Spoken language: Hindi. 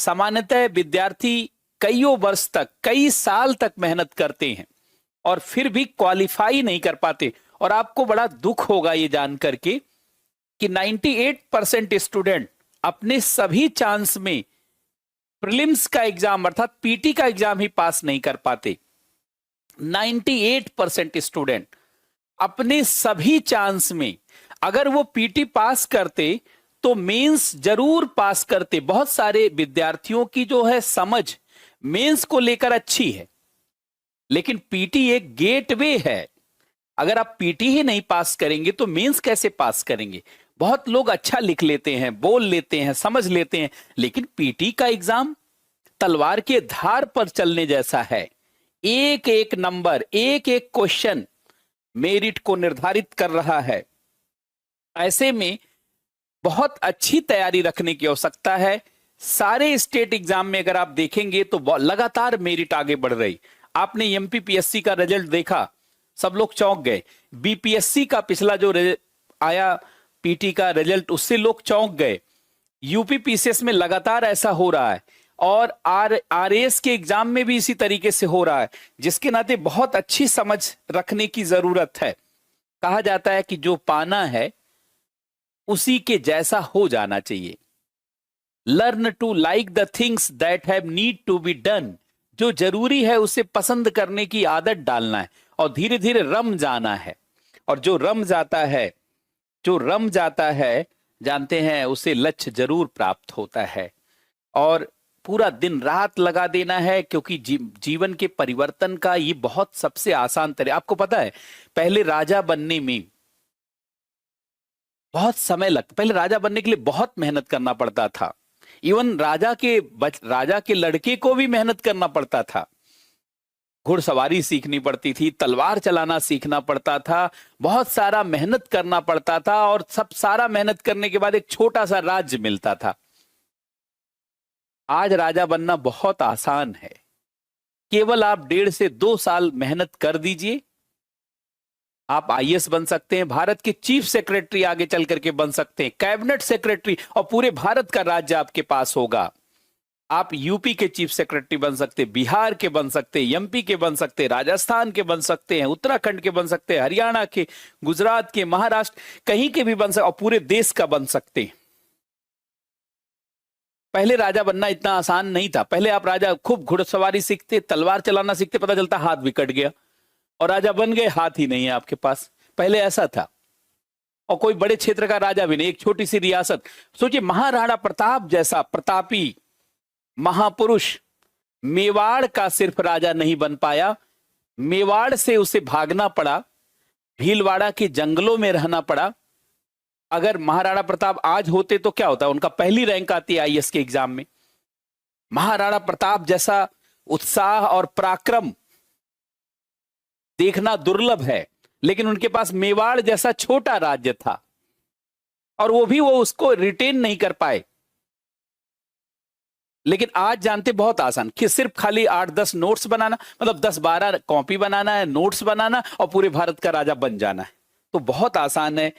सामान्यतः विद्यार्थी कईयों वर्ष तक, कई साल तक मेहनत करते हैं और फिर भी क्वालिफाई नहीं कर पाते। और आपको बड़ा दुख होगा ये जान करके कि 98% स्टूडेंट अपने सभी चांस में प्रीलिम्स का एग्जाम अर्थात पीटी का एग्जाम ही पास नहीं कर पाते। 98% स्टूडेंट अपने सभी चांस में, अगर वो पीटी पास करते तो मेंस जरूर पास करते। बहुत सारे विद्यार्थियों की जो है समझ मेंस को लेकर अच्छी है, लेकिन पीटी एक गेटवे है। अगर आप पीटी ही नहीं पास करेंगे तो मेंस कैसे पास करेंगे? बहुत लोग अच्छा लिख लेते हैं, बोल लेते हैं, समझ लेते हैं, लेकिन पीटी का एग्जाम तलवार के धार पर चलने जैसा है। एक एक नंबर, एक एक क्वेश्चन मेरिट को निर्धारित कर रहा है। ऐसे में बहुत अच्छी तैयारी रखने की आवश्यकता है। सारे स्टेट एग्जाम में अगर आप देखेंगे तो लगातार मेरिट आगे बढ़ रही। आपने एमपीपीएससी का रिजल्ट देखा, सब लोग चौंक गए। बीपीएससी का पिछला जो आया पीटी का रिजल्ट, उससे लोग चौंक गए। यूपीपीसीएस में लगातार ऐसा हो रहा है और आरएएस के एग्जाम में भी इसी तरीके से हो रहा है, जिसके नाते बहुत अच्छी समझ रखने की जरूरत है। कहा जाता है कि जो पाना है उसी के जैसा हो जाना चाहिए। Learn to like the things that have need to be done. जो जरूरी है उसे पसंद करने की आदत डालना है और धीरे धीरे रम जाना है। और जो रम जाता है जानते हैं उसे लक्ष्य जरूर प्राप्त होता है। और पूरा दिन रात लगा देना है, क्योंकि जीवन के परिवर्तन का ये बहुत सबसे आसान तरीका। आपको पता है पहले राजा बनने में बहुत समय लगता, पहले राजा बनने के लिए बहुत मेहनत करना पड़ता था। इवन राजा के लड़के को भी मेहनत करना पड़ता था। घुड़सवारी सीखनी पड़ती थी, तलवार चलाना सीखना पड़ता था, बहुत सारा मेहनत करना पड़ता था। और सब सारा मेहनत करने के बाद एक छोटा सा राज्य मिलता था। आज राजा बनना बहुत आसान है। केवल आप 1.5 से 2 साल मेहनत कर दीजिए, आप आईएएस बन सकते हैं, भारत के चीफ सेक्रेटरी आगे चल करके बन सकते हैं, कैबिनेट सेक्रेटरी, और पूरे भारत का राज्य आपके पास होगा। आप यूपी के चीफ सेक्रेटरी बन सकते हैं, बिहार के बन सकते हैं, एमपी के बन सकते हैं, राजस्थान के बन सकते हैं, उत्तराखंड के बन सकते हैं, हरियाणा के, गुजरात के, महाराष्ट्र, कहीं के भी बन सकते, और पूरे देश का बन सकते हैं। पहले राजा बनना इतना आसान नहीं था। पहले आप राजा खूब घुड़सवारी सीखते, तलवार चलाना सीखते, पता चलता हाथ भी कट गया और राजा बन गए, हाथ ही नहीं है आपके पास। पहले ऐसा था। और कोई बड़े क्षेत्र का राजा भी नहीं, एक छोटी सी रियासत। सोचिए महाराणा प्रताप जैसा प्रतापी महापुरुष मेवाड़ का सिर्फ राजा नहीं बन पाया, मेवाड़ से उसे भागना पड़ा, भीलवाड़ा के जंगलों में रहना पड़ा। अगर महाराणा प्रताप आज होते तो क्या होता? उनका पहली रैंक आती है आईएएस के एग्जाम में। महाराणा प्रताप जैसा उत्साह और पराक्रम देखना दुर्लभ है, लेकिन उनके पास मेवाड़ जैसा छोटा राज्य था और वो उसको रिटेन नहीं कर पाए। लेकिन आज जानते बहुत आसान कि सिर्फ खाली 8-10 नोट्स बनाना, मतलब 10-12 कॉपी बनाना है, नोट्स बनाना और पूरे भारत का राजा बन जाना है। तो बहुत आसान है।